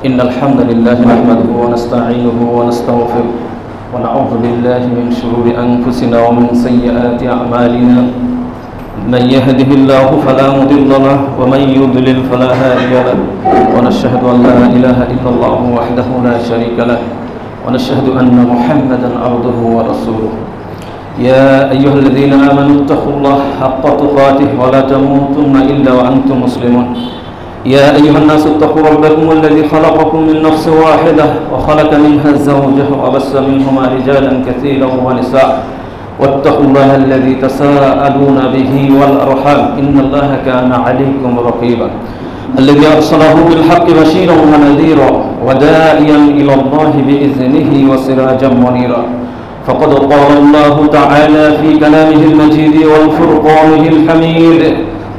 إن الحمد لله نحمده ونستعينه ونستغفره ونعوذ بالله من شرور أنفسنا ومن سيئات أعمالنا من يهده الله فلا مضل له ومن يضلل فلا هادي له ونشهد أن لا إله إلا الله وحده لا شريك له ونشهد أن محمدا عبده ورسوله يا أيها الذين آمنوا اتقوا الله حق تقاته ولا تموتن إلا وأنتم مسلمون يا أيها الناس اتقوا ربكم الذي خلقكم من نفس واحدة وخلق منها زوجها وبث منهما رجالا كثيرا ونساء واتقوا الله الذي تساءلون به والأرحام إن الله كان عليكم رقيبا الذي أرسله بالحق بشيرا ونذيرا وداعيا إلى الله بإذنه وسراجا منيرا فقد قال الله تعالى في كلامه المجيد والفرقانه الحميد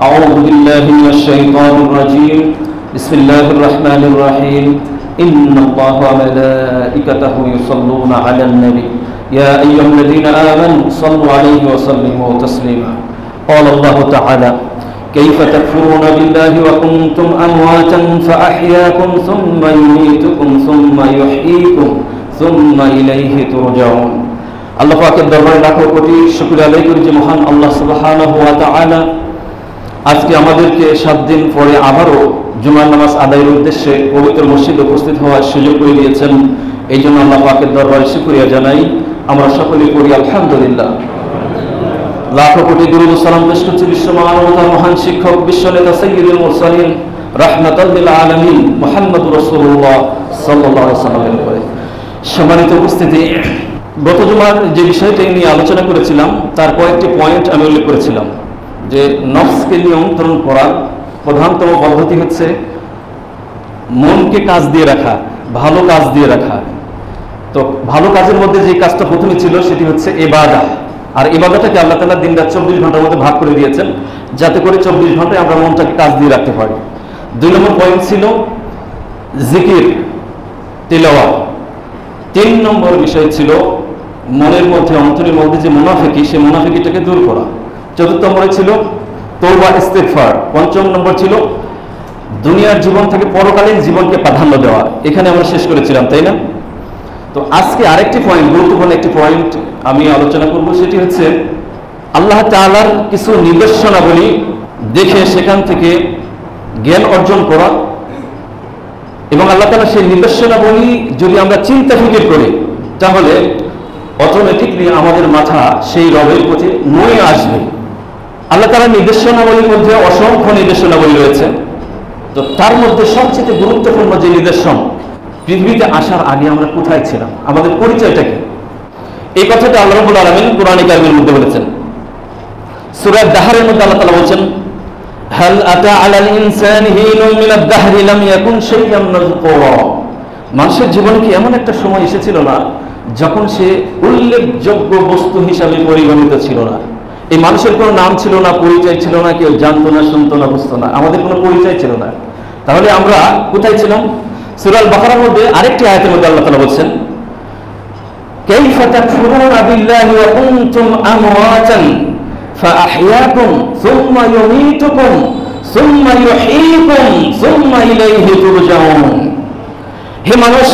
أعوذ بالله من الشيطان الرجيم بسم الله الرحمن الرحيم إن الله وملائكته يصلون على النبي يا أيها الذين آمنوا صلوا عليه وسلموا تسليما قال الله تعالى كيف تكفرون بالله وكنتم أمواتا فأحياكم ثم يميتكم ثم يحييكم ثم إليه ترجعون আল্লাহ পাকের দরবারে লাখো কোটি শুকরিয়া আদায় করি যে মহান আল্লাহ সুবহানাহু ওয়া তাআলা আজকে আমাদেরকে 7 দিন পরে আবারও জুমার নামাজ আদায়ের উদ্দেশ্যে পবিত্র মসজিদে উপস্থিত হওয়ার সুযোগ করে দিয়েছেন। এই জন্য আল্লাহ পাকের দরবারে শুকরিয়া জানাই। আমরা সকলেই পড়ি আলহামদুলিল্লাহ। লাখো কোটি দরুদ ও সালাম পেশ করছি বিশ্ব মানবতার মহান শিক্ষক বিশ্বনেতা সাইয়্যিদুল মুরসালিন রাহমাতাল লিল আলামিন মুহাম্মদুর রাসূলুল্লাহ সাল্লাল্লাহু আলাইহি ওয়াসাল্লামের উপরে। সম্মানিত উপস্থিতি, গত জুমার যে বিষয়টি নিয়ে আলোচনা করেছিলাম তার কয়েকটি পয়েন্ট আমি উল্লেখ করেছিলাম যে নফসকে নিয়ন্ত্রণ করার প্রধানতম পদ্ধতি হচ্ছে মনকে কাজ দিয়ে রাখা, ভালো কাজ দিয়ে রাখা। তো ভালো কাজের মধ্যে যে কাজটা প্রথমে ছিল সেটি হচ্ছে ইবাদত। আর ইবাদতটাকে আল্লাহ তাআলা দিন-রাত 24 ঘন্টার মধ্যে ভাগ করে দিয়েছেন যাতে করে 24 ঘন্টায় আমরা মনটাকে কাজ দিয়ে রাখতে পারি। 2 নম্বর পয়েন্ট ছিল জিকির, তিলাওয়াত। 3 নম্বর বিষয় ছিল মনের মধ্যে, অন্তরের মধ্যে যে মুনাফিকি, সেই মুনাফিকিটাকে দূর করা। 4 নম্বরে ছিল তওবা ইস্তিগফার। 5 নম্বর ছিল দুনিয়ার জীবন থেকে পরকালীন জীবনকে প্রাধান্য দেওয়া। এখানে আমরা শেষ করেছিলাম, তাই না? তো আজকে আরেকটি পয়েন্ট, গুরুত্বপূর্ণ একটি পয়েন্ট আমি আলোচনা করব, সেটি হচ্ছে আল্লাহ তাআলার কিছু নিদর্শনাবলী দেখে সেখান থেকে জ্ঞান অর্জন করা এবং আল্লাহ তাআলা সেই নিদর্শনাবলী যদি আমরা চিন্তা ফিকির করি তাহলে অটোমেটিকলি আমাদের মাথা সেই রবের প্রতি নয়ে আসবে। আল্লাহ তাআলার নিদর্শনাবলীর মধ্যে অসংখ্য নিদর্শনাবলী রয়েছে। তো তার মধ্যে সবচেয়ে গুরুত্বপূর্ণ যে নিদর্শন, পৃথিবীতে আসার আগে আমরা কোথায় ছিলাম, আমাদের পরিচয়টা কি, এই কথাটা আল্লাহ রাব্বুল আলামিন কোরআনে কারীমের মধ্যে বলেছেন। সূরা দাহরের মধ্যে আল্লাহ তাআলা বলেছেন হাল আতা আলাল ইনসানি হিনুন মিনাদ দাহরি লাম ইয়াকুন শাইআন মাযকুরা। মানুষের জীবনে কি এমন একটা সময় এসেছিল না যখন সে উল্লেখযোগ্য বস্তু হিসাবে পরিগণিত ছিল না? এই মানুষের কোনো নাম ছিল না, পরিচয় ছিল না, কেউ জানতো না, শুনতো না, বুঝতো না, আমাদের কোনো পরিচয় ছিল না। তাহলে আমরা কোথায় ছিলাম? সূরা আল বাকারার মধ্যে আরেকটি আয়াতের মধ্যে আল্লাহ তাআলা বলেছেন কাইফা তাকফুরুনা বিল্লাহি ওয়া কুনতুম আমওয়াতান ফাআহইয়াকুম সুম্মা ইউমীতুকুম সুম্মা ইউহয়ীকুম সুম্মা ইলাইহি তুরজাউন। হে মানুষ,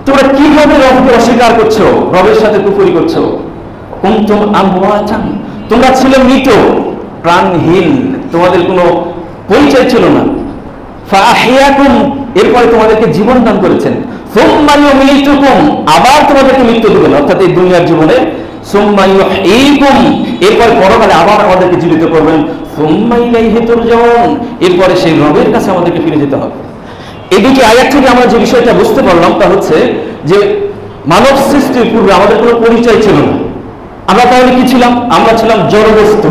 তোমরা কিভাবে রবকে অস্বীকার করছো, রবের সাথে কুফরি করছো? কুনতুম আমওয়াতান, তোমরা ছিলে মৃত, প্রাণহীন, তোমাদের কোনো পরিচয় ছিল না। ফাআহইয়াকুম, এরপরে তোমাদেরকে জীবন দান করেছেন। সুম্মা ইউমীতুকুম, আবার তোমাদেরকে মৃত্যু দিবেন, অর্থাৎ এই দুনিয়ার জীবনে। সুম্মা ইউহয়ীকুম, এরপর পরকালে আবার আমাদেরকে জীবিত করবেন। সুম্মা ইলাইহি তুরজাউন, এরপরে সেই রবের কাছে আমাদেরকে ফিরে যেতে হবে। এই দুটি আয়াত থেকে আমরা যে বিষয়টা বুঝতে পারলাম তা হচ্ছে যে মানব সৃষ্টির পূর্বে আমাদের কোনো পরিচয় ছিল না। আমরা তাহলে কি ছিলাম? আমরা ছিলাম জড়বস্তু।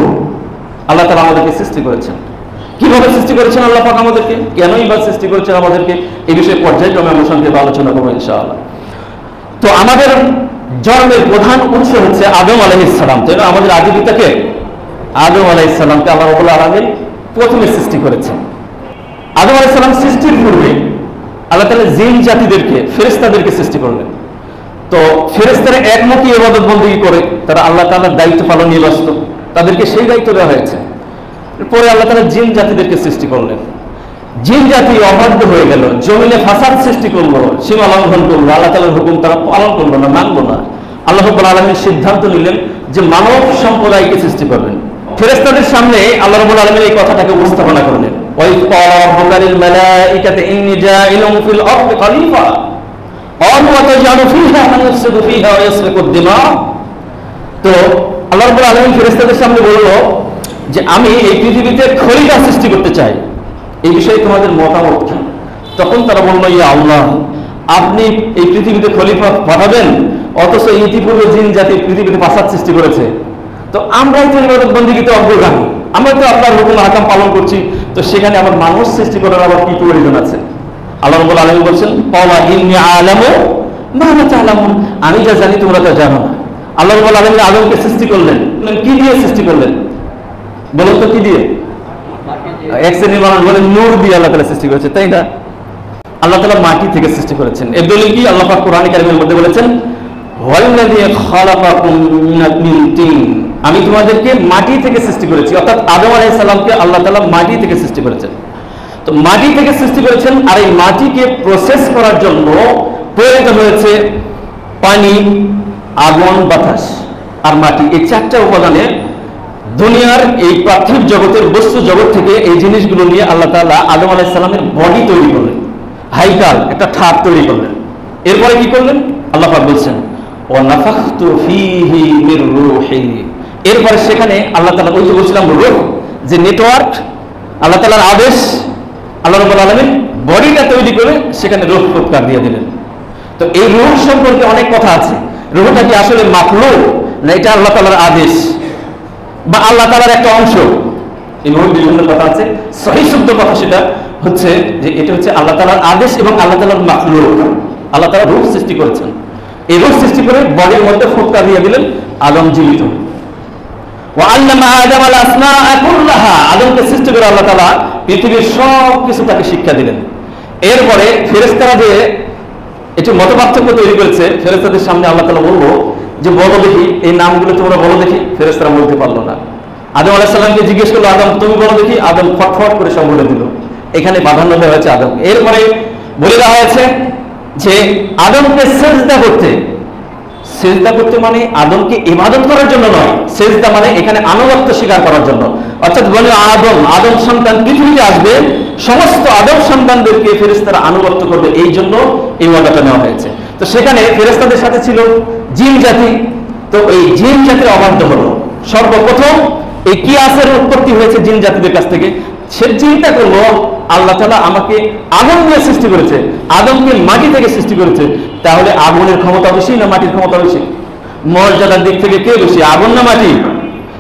আল্লাহ তাআলা আমাদেরকে সৃষ্টি করেছেন। কিভাবে সৃষ্টি করেছেন আল্লাহ পাক আমাদেরকে, কেনই বা সৃষ্টি করেছেন আমাদেরকে, এই বিষয়ে পর্যায়ক্রমে আমরা সংক্ষেপে আলোচনা করবো ইনশাআল্লাহ। তো আমাদের জন্মের প্রধান উৎস হচ্ছে আদম আলাইহিস সালাম। তাই না? আমাদের আদি পিতাকে আদম আলাইহিস সালামকে আল্লাহ রাব্বুল আলামিন প্রথমে সৃষ্টি করেছেন। আদম আলাইহিস সালাম সৃষ্টির পূর্বে আল্লাহ তাআলা জিন জাতিদেরকে, ফেরেশতাদেরকে সৃষ্টি করলেন। তো ফেরেশতারা একমুখী ইবাদত বন্দেগী করে, তারা আল্লাহ তাআলার দায়িত্ব পালন নিয়ে ব্যস্ত, তাদেরকে সেই দায়িত্ব দেওয়া হয়েছে। পরে আল্লাহ তাআলা জিন জাতিদেরকে সৃষ্টি করলেন। জিন জাতি অবাধ্য হয়ে গেল, জমিনে ফাসাদ সৃষ্টি করলো, সীমা লঙ্ঘন করলো, আল্লাহ তাআলার হুকুম তারা পালন করলো না, মানলো না। আল্লাহ রাব্বুল আলামিন সিদ্ধান্ত নিলেন যে মানব সম্প্রদায়কে সৃষ্টি করবেন। ফেরেশতাদের সামনে আল্লাহ রাব্বুল আলামিন এই কথাটাকে উপস্থাপনা করলেন, ওয়াইদ ক্বালা রাব্বুকা লিল মালাইকাতি ইন্নী জাইলুন ফিল আরদি খলিফা ক্বালু আতাজআলু ফীহা মান ইউফসিদু ফীহা ওয়া ইয়াসফিকু দিমা। তো আল্লাহ রাব্বুল আলামিন ফেরেশতাদের সামনে বলল যে আমি এই পৃথিবীতে খলিফা সৃষ্টি করতে চাই, এই বিষয়ে তোমাদের মতামত কি? তখন তারা বলল, ইয়া আল্লাহ, আপনি এই পৃথিবীতে খলিফা পাঠাবেন, অথচ ইতিপূর্বে জিন জাতি পৃথিবীতে ফাসাদ সৃষ্টি করেছে, তো আমরাই তো ইবাদত বন্দেগীতে অগ্রগামী, আমরা তো আপনার হুকুম আহকাম পালন করছি, তো সেখানে আবার মানুষ সৃষ্টি করার আবার কি প্রয়োজন আছে? আল্লাহ রাব্বুল আলামিন বলছেন, ক্বালা ইন্নী আ'লামু মা লা তা'লামুন, আমি যা জানি তোমরা তা জানো না। আল্লাহ রাব্বুল আলামিন আদমকে সৃষ্টি করলেন, কি দিয়ে সৃষ্টি করলেন বলুন তো? কি দিয়ে? এক শ্রেণীর মানুষ বলে নূর দিয়ে আল্লাহ তাআলা সৃষ্টি করেছে, তাই না? আল্লাহ তাআলা মাটি থেকে সৃষ্টি করেছেন। এর দলিল কি? আল্লাহ পাক কোরআন কারীমের মধ্যে বলেছেন, ওয়াল্লাযী খালাকাকুম মিন তিন, আমি তোমাদেরকে মাটি থেকে সৃষ্টি করেছি, অর্থাৎ আদম আলাইহিস সালামকে আল্লাহ তাআলা মাটি থেকে সৃষ্টি করেছেন। তো মাটি থেকে সৃষ্টি করেছেন, আর এই মাটিকে প্রসেস করার জন্য প্রয়োজন হয়েছে পানি, আগুন, বাতাস আর মাটি। এই চারটা উপাদানে দুনিয়ার এই পার্থিব জগতের বস্তু জগৎ থেকে এই জিনিসগুলো নিয়ে আল্লাহ তাআলা আদম আলাইহিস সালামের বডি তৈরি করলেন, হাইকাল, একটা ঠাপ তৈরি করলেন। এরপরে কি করলেন? আল্লাহ পাক বলছেন, ওয়া নাফাখতু ফীহি মির রূহি, এরপরে সেখানে আল্লাহ তাআলা, ওই যে বলছিলাম রূহ, যে নেটওয়ার্ক, আল্লাহ তাআলার আদেশ, আল্লাহ রাব্বুল আলামিন বডিটা তৈরি করে সেখানে রূহ প্রকার দিয়ে দিলেন। তো এই রূহ সম্পর্কে অনেক কথা আছে। রূহটা কি আসলে মাখলুক, না এটা আল্লাহ তাআলার আদেশ বা আল্লাহ তাআলার একটা অংশ? এই বিভিন্ন কথা আছে। সহিহ শুদ্ধ কথা সেটা হচ্ছে যে এটা হচ্ছে আল্লাহ তাআলার আদেশ এবং আল্লাহ তাআলার মাখলুক। আল্লাহ তাআলা রূহ সৃষ্টি করেছেন, এই রূহ সৃষ্টি করে বডির মধ্যে ফুৎকার দিয়ে দিলেন, আদম জীবিত। ওয়া আল্লামা আদম আল আসমাআ কুল্লাহা, আদমকে সৃষ্টি করে আল্লাহ তাআলা পৃথিবীর সব কিছু তাকে শিক্ষা দিলেন। এরপরে ফেরেশতারা যে একটু মতপার্থক্য তৈরি করেছে, ফেরেশতাদের সামনে আল্লাহ তাআলা বলল যে বলো দেখি এই নামগুলো তোমরা বলো দেখি। ফেরেশতারা বলতে পারলো না। আদম আলাইহিস সালামকে জিজ্ঞেস করলো, আদম তুমি বলো দেখি। আদম ফটফট করে সব বলে দিল। এখানে প্রাধান্য দেওয়া হয়েছে আদম। এরপরে বলে দেওয়া হয়েছে যে আদমকে সেজদা করতে, সেজদা করতে মানে আদমকে ইবাদত করার জন্য নয়, সেজদা মানে এখানে আনুগত্য স্বীকার করার জন্য। অর্থাৎ বলে আদম সন্তান পৃথিবীতে আসবে, সমস্ত আদম সন্তানদেরকে ফেরেশতারা আনুগত্য করবে, এই জন্য এই ওয়াদাটা নেওয়া হয়েছে। তো সেখানে ফেরেশতাদের সাথে ছিল জিন জাতি। তো এই জিন জাতির অবাধ্য হলো। সর্বপ্রথম এই কিয়াসের উৎপত্তি হয়েছে জিন জাতিদের কাছ থেকে। সে চিন্তা করলো আল্লাহ তাআলা আমাকে আগুন দিয়ে সৃষ্টি করেছে, আদমকে মাটি থেকে সৃষ্টি করেছে, তাহলে আগুনের ক্ষমতা বেশি না মাটির ক্ষমতা বেশি? মর্যাদার দিক থেকে কে বেশি, আগুন না মাটি?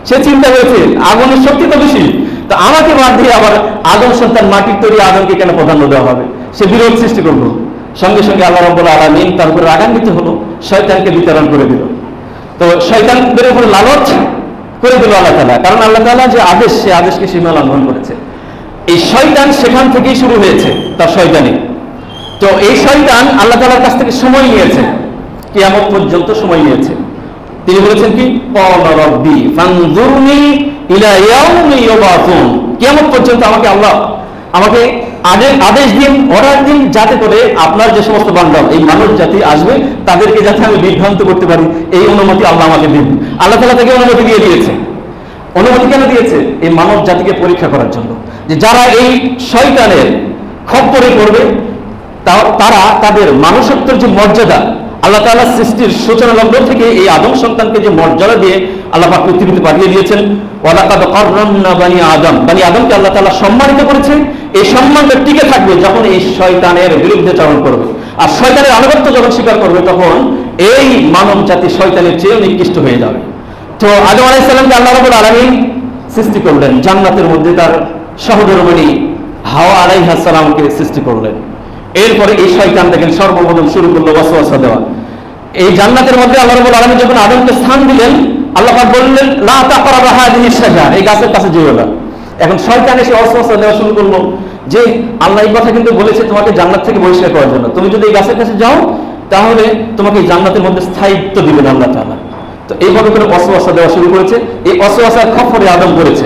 সে চিন্তা করেছে আগুনের শক্তি তো বেশি, তো আমাকে বাদ দিয়ে আবার আদম সন্তান মাটির তৈরি আদমকে কেন প্রাধান্য দেওয়া হবে? সে বিরোধ সৃষ্টি করলো। সঙ্গে সঙ্গে আল্লাহ রাব্বুল আলামিন তার উপর রাগান্বিত হলো, শয়তানকে বিতরণ করে দিল। তো শয়তানদের উপর লালচ করে দিল আল্লাহ তাআলা, কারণ আল্লাহ তাআলা যে আদেশ, সে আদেশকে সীমা লঙ্ঘন করেছে। এই শয়তান সেখান থেকেই শুরু হয়েছে তার শয়তানি। তো এই শয়তান আল্লাহ তাআলার কাছ থেকে সময় নিয়েছে, কিয়ামত পর্যন্ত সময় নিয়েছে। তিনি বলেছেন কি, ক্বালা রাব্বি ফানজুরনি ইলা ইয়াউমি ইউবাসুন, কিয়ামত পর্যন্ত আমাকে আল্লাহ আমাকে আদেশ দিন, অর্ডার দিন, যাতে করে আপনার যে সমস্ত বান্দা এই মানব জাতি আসবে তাদেরকে যাতে আমি বিভ্রান্ত করতে পারি, এই অনুমতি আল্লাহ আমাকে দিন। আল্লাহ তাআলা থেকে অনুমতি দিয়ে দিয়েছে। অনুমতি কেন দিয়েছে? এই মানব জাতিকে পরীক্ষা করার জন্য, যে যারা এই শয়তানের খপ্পরে পড়বে তারা তাদের মানুষত্বের যে মর্যাদা, আল্লাহ তাআলা সৃষ্টির সূচনা লগ্ন থেকে এই আদম সন্তানকে যে মর্যাদা দিয়ে আল্লাহ পাক পৃথিবীতে পাঠিয়ে দিয়েছেন, ওয়ালাকাদ কাররামনা বানি আদম, বানি আদমকে আল্লাহ তাআলা সম্মানিত করেছে। এই সম্মানটা টিকে থাকবে যখন এই শয়তানের বিরুদ্ধে চারণ করবে, আর শয়তানের আনুগত্য যখন স্বীকার করবে, তখন এই মানব জাতি শয়তানের চেয়ে নিকৃষ্ট হয়ে যাবে। তো আদম আলাইহিস সালামকে আল্লাহ রাব্বুল আলামিন সৃষ্টি করলেন, জান্নাতের মধ্যে তার সহধর্মিণী হাওয়া আলাইহিস সালামকে সৃষ্টি করলেন। এরপরে এই শয়তান দেখেন সর্বপ্রথম শুরু করলো ওয়াসওয়াসা দেওয়া। এই জান্নাতের মধ্যে আল্লাহ রাব্বুল আলামিন যখন আদমকে স্থান দিলেন, আল্লাহ পাক বললেন লা তাকরাবা হাযিহিশ শাজারা, এই গাছের কাছে যেও না। এখন শয়তান এসে ওয়াসওয়াসা দেওয়া শুরু করলো যে আল্লাহ এই কথা কিন্তু বলেছে তোমাকে জান্নাত থেকে বহিষ্কার করার জন্য, তুমি যদি এই গাছের কাছে যাও তাহলে তোমাকে এই জান্নাতের মধ্যে স্থায়িত্ব দিবেন আল্লাহ তাআলা। তো এইভাবে করে ওয়াসওয়াসা দেওয়া শুরু করেছে। এই ওয়াসওয়াসার খপ্পরে আদম করেছে।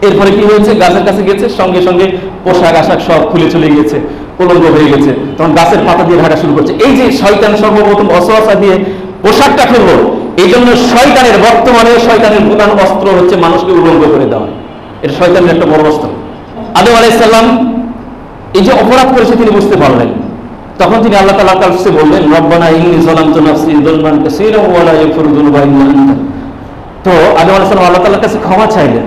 এরপরে কি হয়েছে, গাছের কাছে গেছে, সঙ্গে সঙ্গে পোশাক আশাক সব খুলে চলে গিয়েছে, উলঙ্গ হয়ে গেছে। তখন গাছের পাতা দিয়ে ঢাকা শুরু করছে। এই যে শয়তান সর্বপ্রথম ওয়াসওয়াসা দিয়ে পোশাকটা খুললো, এই জন্য শয়তানের বর্তমানে শয়তানের প্রধান অস্ত্র হচ্ছে মানুষকে উলঙ্গ করে দেওয়া। এটা শয়তানের একটা বড় অস্ত্র। আদম আলাইহিস সালাম এই যে অপরাধ করেছে তিনি বুঝতে পারলেন, তখন তিনি আল্লাহ তাআলার কাছে বললেন, রব্বানা ইন্নী যালামতু নাফসি যুলমান কাসীরান ওয়া লা ইয়াগফিরু যুনুবা ইল্লা আনতা। তো আদম আলাইহিস সালাম আল্লাহ তাআলার কাছে ক্ষমা চাইলেন।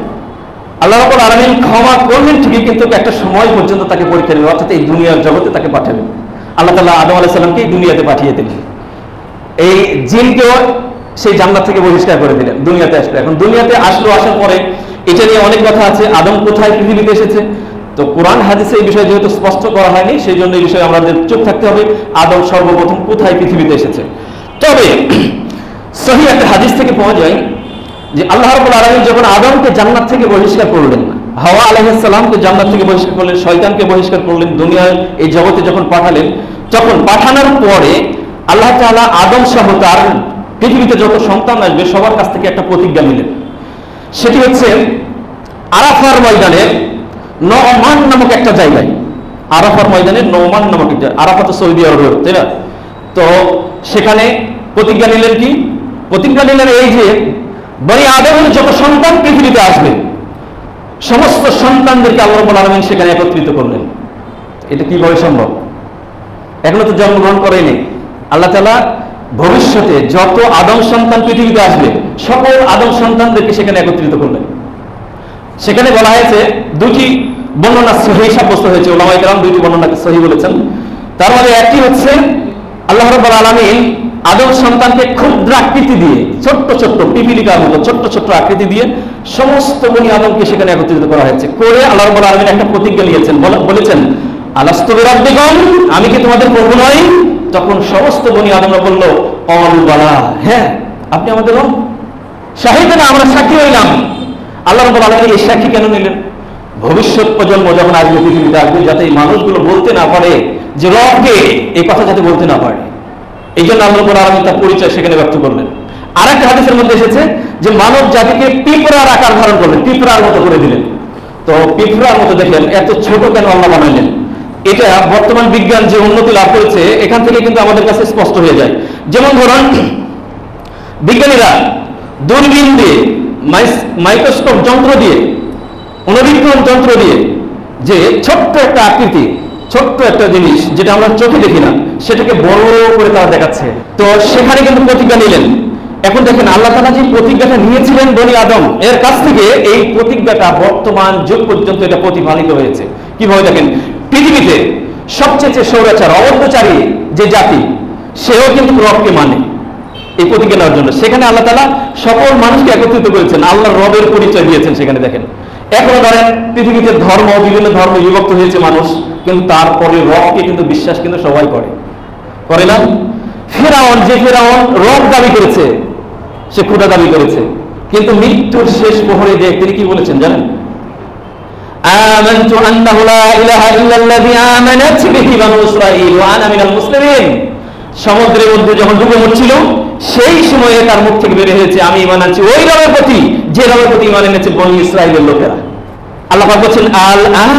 আল্লাহ রাব্বুল আলামিন ক্ষমা করলেন ঠিকই, কিন্তু একটা সময় পর্যন্ত তাকে পরীক্ষা নেবেন, অর্থাৎ এই দুনিয়ার জগতে তাকে পাঠাবেন। আল্লাহ তাআলা আদম আলাইহিস সালামকে এই দুনিয়াতে পাঠিয়ে দিলেন। এই জিনকেও সেই জান্নাত থেকে বহিষ্কার করে দিলেন, দুনিয়াতে আসলো। এখন দুনিয়াতে আসলো, আসার পরে এটা নিয়ে অনেক কথা আছে, আদম কোথায় পৃথিবীতে এসেছে। তো কোরআন হাদিসে এই বিষয়ে যেহেতু স্পষ্ট করা হয়নি, সেই জন্য এই বিষয়ে আমাদের চুপ থাকতে হবে। আদম সর্বপ্রথম কোথায় পৃথিবীতে এসেছে? তবে সহিহ একটা হাদিস থেকে পাওয়া যায় যে আল্লাহ রাব্বুল আলামিন যখন আদমকে জান্নাত থেকে বহিষ্কার করলেন, হাওয়া আলাইহিস সালামকে জান্নাত থেকে বহিষ্কার করলেন, শয়তানকে বহিষ্কার করলেন, দুনিয়ার এই জগতে যখন পাঠালেন, তখন পাঠানোর পরে আল্লাহ তাআলা আদম সহ তার পৃথিবীতে যত সন্তান আসবে সবার কাছ থেকে একটা প্রতিজ্ঞা নিলেন। সেটি হচ্ছে আরাফার ময়দানে নওমান নামক একটা জায়গায়, আরাফার ময়দানে নওমান নামক একটা, আরাফা তো সৌদি আরবের, তাই না? তো সেখানে প্রতিজ্ঞা নিলেন কি? প্রতিজ্ঞা নিলেন এই যে বনি আদমের যত সন্তান পৃথিবীতে আসবে সমস্ত সন্তানদেরকে আল্লাহ রাব্বুল আলামিন সেখানে একত্রিত করলেন। এটা কিভাবে সম্ভব? এখনো তো জন্মগ্রহণ করেনি। আল্লাহ তাআলা ভবিষ্যতে যত আদম সন্তান পৃথিবীতে আসবে সকল আদম সন্তানদেরকে সেখানে একত্রিত করলেন। সেখানে বলা হয়েছে, দুটি বর্ণনা সহিহ সাব্যস্ত হয়েছে, উলামায়ে কেরাম দুইটি বর্ণনাকে সহিহ বলেছেন। তার মধ্যে একটি হচ্ছে আল্লাহ রাব্বুল আলামিন আদম সন্তানকে ক্ষুদ্র আকৃতি দিয়ে, ছোট্ট ছোট্ট পিপিলিকার মতো ছোট্ট ছোট্ট আকৃতি দিয়ে সমস্ত বনি আদমকে সেখানে একত্রিত করা হয়েছে। করে আল্লাহ রাব্বুল আলামিন একটা প্রতিজ্ঞা নিয়েছেন, বলেছেন আলাস্তু বিরাব্বিকুম, আমি কি তোমাদের প্রভু নই? তখন সমস্ত বনি আদমরা বলল, ক্বালু বালা, হ্যাঁ আপনি আমাদের রব। শাহিদানা, আমরা সাক্ষী হইলাম। আল্লাহ রাব্বুল আলামিন এই সাক্ষী কেন নিলেন? ভবিষ্যৎ প্রজন্ম যখন আসবে পৃথিবীতে আসবে, যাতে এই মানুষগুলো বলতে না পারে যে রবকে, এই কথা যাতে বলতে না পারে, এই জন্য আল্লাহ রাব্বুল আলামিন তার পরিচয় সেখানে ব্যক্ত করলেন। আর একটা হাদিসের মধ্যে এসেছে যে মানব জাতিকে পিঁপড়ার আকার ধারণ করলেন, পিঁপড়ার মতো করে দিলেন। তো পিঁপড়ার মতো দেখলেন, এত ছোট কেন আল্লাহ বানাইলেন? এটা বর্তমান বিজ্ঞান যে উন্নতি লাভ করেছে এখান থেকে কিন্তু আমাদের কাছে স্পষ্ট হয়ে যায়। যেমন ধরুন, বিজ্ঞানীরা দূরবীন দিয়ে, মাইক্রোস্কোপ যন্ত্র দিয়ে, অণুবীক্ষণ যন্ত্র দিয়ে যে ছোট্ট একটা আকৃতি, ছোট্ট একটা জিনিস যেটা আমরা চোখে দেখি না, সেটাকে বড় করে তারা দেখাচ্ছে। তো সেখানে কিন্তু প্রতিজ্ঞা নিলেন। এখন দেখেন আল্লাহ তাআলা যে প্রতিজ্ঞাটা নিয়েছিলেন বনি আদম এর কাছ থেকে, এই প্রতিজ্ঞাটা বর্তমান যুগ পর্যন্ত এটা প্রতিফলিত হয়েছে। কিভাবে দেখেন, পৃথিবীতে সবচেয়ে স্বৈরাচার অবৈধচারী যে জাতি, সেও কিন্তু রবকে মানে এই প্রতিজ্ঞা নেওয়ার জন্য। সেখানে আল্লাহ তাআলা সকল মানুষকে একত্রিত করেছেন, আল্লাহর রবের পরিচয় দিয়েছেন সেখানে। দেখেন এখনো ধরেন পৃথিবীতে ধর্ম, বিভিন্ন ধর্ম বিভক্ত হয়েছে মানুষ, কিন্তু তারপরে রবকে কিন্তু বিশ্বাস কিন্তু সবাই করে না? ফেরাউন, যে ফেরাউন রব দাবি করেছে, সে খোদা দাবি করেছে, কিন্তু মৃত্যুর শেষ প্রহরে যে তিনি কি বলেছেন জানেন? আমানতু আন্নাহু লা ইলাহা ইল্লাল্লাযী আমানাত বিহি বানু ইসরাঈল ওয়া আনা মিনাল মুসলিমিন। সমুদ্রের মধ্যে যখন ডুবে মরছিল সেই সময়ে তার মুখ থেকে বের হয়েছে, আমি ঈমান আনছি ওই রবের প্রতি যে রবের প্রতি ঈমান এনেছে বনি ইসরাঈলের লোকেরা। আল্লাহ পাক বলেন, আল আন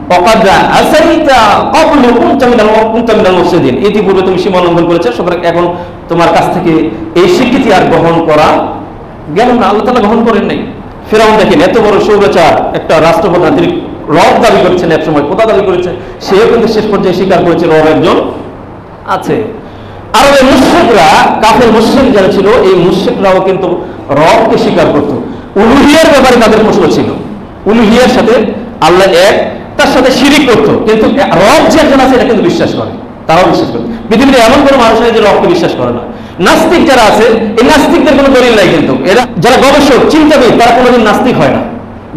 ওয়াকাদ আসাইতা ক্বাবলু কুনতা মিনাল মুফসিদিন, ইতিপূর্বে তুমি সীমা লঙ্ঘন করেছো, সুতরাং এখন তোমার কাছ থেকে এই স্বীকৃতি আর গ্রহণ করা গেল না। আল্লাহ তাআলা গ্রহণ করেন নাই। ফেরাউন দেখেন এত বড় স্বৈরাচার একটা রাষ্ট্রপ্রধান, তিনি রব দাবি করেছেন, এক সময় খোদা দাবি করেছে, সেও কিন্তু শেষ পর্যায়ে স্বীকার করেছে রব একজন আছে। আরবের মুশরিকরা, কাফের মুশরিক যারা ছিল, এই মুশরিকরাও কিন্তু রবকে স্বীকার করত। উলুহিয়ার ব্যাপারে তাদের প্রশ্ন ছিল, উলুহিয়ার সাথে আল্লাহ এক, তার সাথে শিরিক করত, কিন্তু রব যে একজন আছে এটা কিন্তু বিশ্বাস করে, তারাও বিশ্বাস করে। পৃথিবীতে এমন কোনো মানুষ নেই যে রবকে বিশ্বাস করে না। নাস্তিক যারা আছে, এই নাস্তিকদের কোনো দলিল নাই, কিন্তু এরা যারা গবেষক, চিন্তাবিদ, তারা কোনোদিন নাস্তিক হয় না।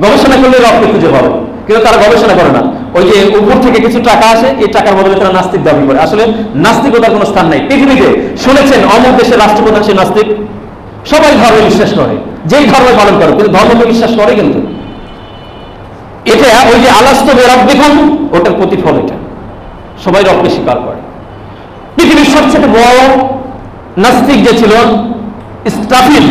গবেষণা করলে রবকে খুঁজে পাবে, কিন্তু তারা গবেষণা করে না। ওই যে উপর থেকে কিছু টাকা আসে, এই টাকার বদলে তারা নাস্তিক দাবি করে। আসলে নাস্তিকতার কোনো স্থান নাই পৃথিবীতে। শুনেছেন অমুক দেশের রাষ্ট্রপ্রধান সে নাস্তিক? সবাই ধর্মে বিশ্বাস করে, যেই ধর্ম পালন করে, কিন্তু ধর্মকে বিশ্বাস করে। কিন্তু এটা ওই যে আলাস্তু বিরাব্বিকুম, ওটার প্রতিফল এটা। সবাই রবকে স্বীকার করে। পৃথিবীর সবচেয়ে বড় নাস্তিক যে ছিল ইসরাফিল,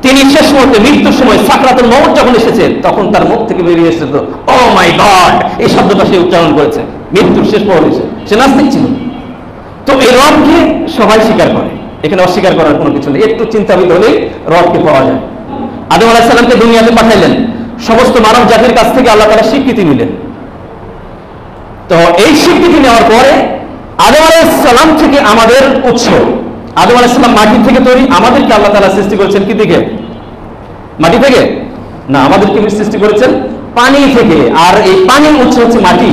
তিনি শেষ মুহূর্তে মৃত্যুর সময় সাকরাতুল মউত যখন এসেছে, তখন তার মুখ থেকে বেরিয়ে এসেছে ও মাই গড, এই শব্দটা সে উচ্চারণ করেছে মৃত্যুর শেষ মুহূর্তে এসে। সে নাস্তিক ছিল। তো এই রবকে সবাই স্বীকার করে, এখানে অস্বীকার করার কোনো কিছু নেই। একটু চিন্তাবিদ হলেই রবকে পাওয়া যায়। আদম আলাইহিস সালামকে দুনিয়াতে পাঠাইলেন, সমস্ত মানব জাতির কাছ থেকে আল্লাহ তাআলা স্বীকৃতি নিলেন। তো এই স্বীকৃতি নেওয়ার পরে আদম আলাইহিস সালাম থেকে আমাদের উৎস, আদম আলাইহিস সালাম মাটি থেকে তৈরি, আমাদেরকে আল্লাহ তাআলা সৃষ্টি করেছেন কি থেকে? মাটি থেকে না, আমাদেরকে সৃষ্টি করেছেন পানি থেকে। আর এই পানির উৎস হচ্ছে মাটি।